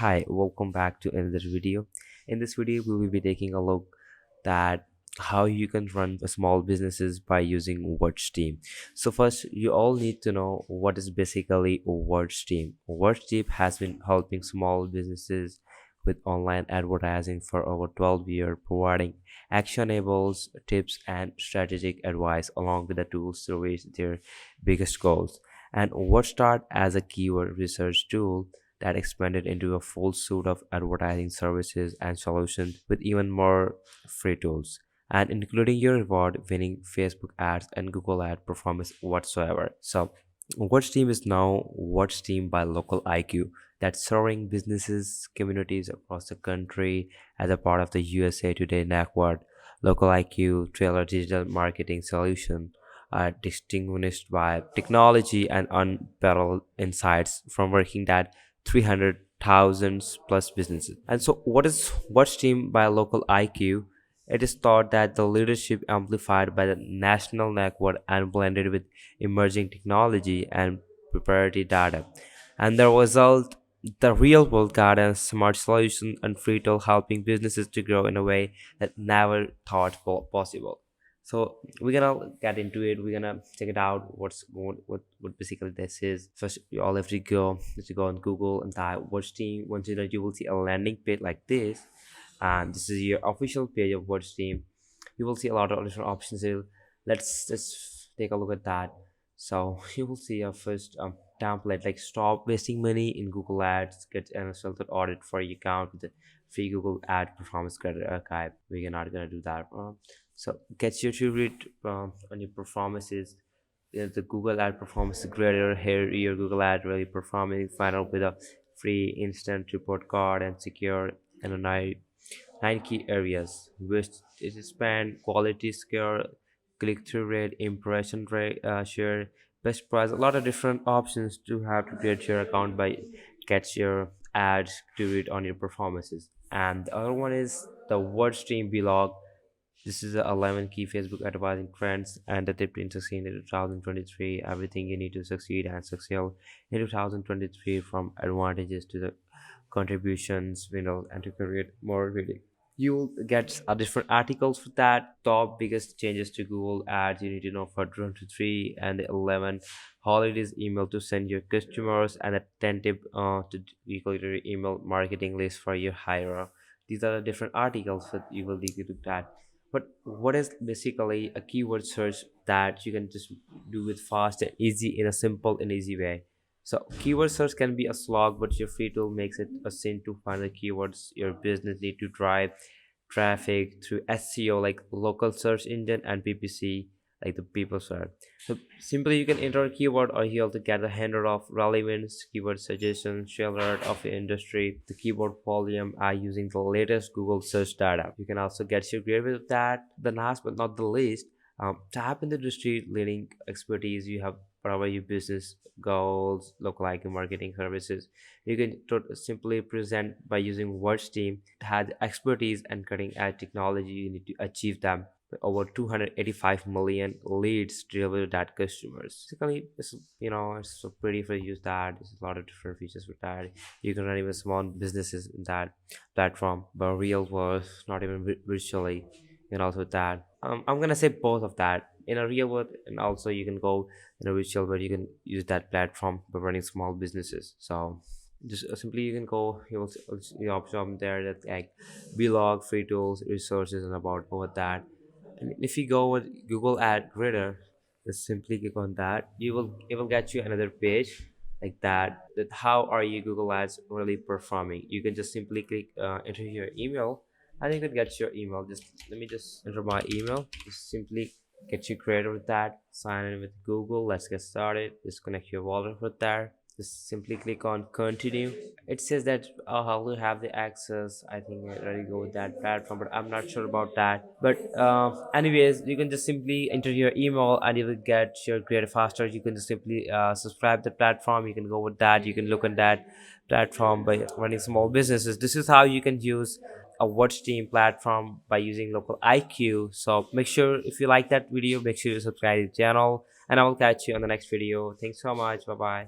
Hi, welcome back to another video. In this video, we will be taking a look at how you can run a small businesses by using WordStream. So first, you all need to know what is basically WordStream. WordStream has been helping small businesses with online advertising for over 12 years, providing actionable tips and strategic advice along with the tools to reach their biggest goals. And WordStart as a keyword research tool that expanded into a full suite of advertising services and solutions with even more free tools and including your reward winning Facebook ads and Google ad performance whatsoever. So WordStream is now WordStream by Local IQ that's serving businesses communities across the country as a part of the USA Today network. Local IQ trailer digital marketing solution are distinguished by technology and unparalleled insights from working that 300,000 plus businesses. And so, what is what's team by local IQ? It is thought that the leadership amplified by the national network and blended with emerging technology and proprietary data. And the result, the real world guidance, smart solution, and free tool helping businesses to grow in a way that never thought possible. So we're gonna get into it. We're gonna check it out. What basically this is. First, you all have to go on Google and type Watch Team. Once you know, you will see a landing page like this, and this is your official page of Watch Team. You will see a lot of different options here. Let's just take a look at that. So you will see a first template like stop wasting money in Google Ads. Get an resulted audit for your account with the free Google Ad Performance Credit Archive. We're not gonna do that. So get you to read on your performances. The Google Ad Performance Grader. Here your Google Ad really performing. Find out with a free instant report card and secure and nine key areas which is span quality score, click-through rate, impression rate, share, best price, a lot of different options to have to create your account by get your ads to read on your performances. And the other one is the WordStream blog. This is the 11 key Facebook advertising trends and the tip in succeed in 2023. Everything you need to succeed and succeed in 2023, from advantages to the contributions, and to create more reading. You'll get different articles for that. Top biggest changes to Google Ads you need to know for 23 and the 11 holidays email to send your customers and a 10 tip to equal your email marketing list for your hire. These are the different articles that you will need to look at. But what is basically a keyword search that you can just do it fast and easy in a simple and easy way. So keyword search can be a slog, but your free tool makes it a sin to find the keywords your business need to drive traffic through SEO like local search engine and PPC like the people search. So simply you can enter a keyword or you have to get a handle of relevance, keyword suggestions, share alert of your industry, the keyword volume are using the latest Google search data. You can also get your grade with that. The last but not the least, tap into industry leading expertise you have whatever your business goals, local icon marketing services. You can simply present by using WordStream. It has expertise and cutting edge technology. You need to achieve them. Over 285 million leads delivered that customers. Basically, it's so pretty for use that. There's a lot of different features with that. You can run even small businesses in that platform, but real world, not even virtually. And also that I'm gonna say both of that in a real world, and also you can go in a virtual where you can use that platform for running small businesses. So just simply you can go, you will see the option there that like blog free tools resources and about over that. And if you go with Google Ad Grader, just simply click on that, it will get you another page like that how are you Google Ads really performing. You can just simply click enter your email and you can get your email. Just let me just enter my email. Just simply get you created with that, sign in with Google. Let's get started. Just connect your wallet with that. Just simply click on continue. It says that how will have the access. I think I already go with that platform, but I'm not sure about that. But anyways, you can just simply enter your email and you will get your creator faster. You can just simply subscribe the platform. You can go with that. You can look at that platform by running small businesses. This is how you can use a WordStream platform by using local IQ. So make sure if you like that video, make sure you subscribe to the channel, and I will catch you on the next video. Thanks so much. Bye bye.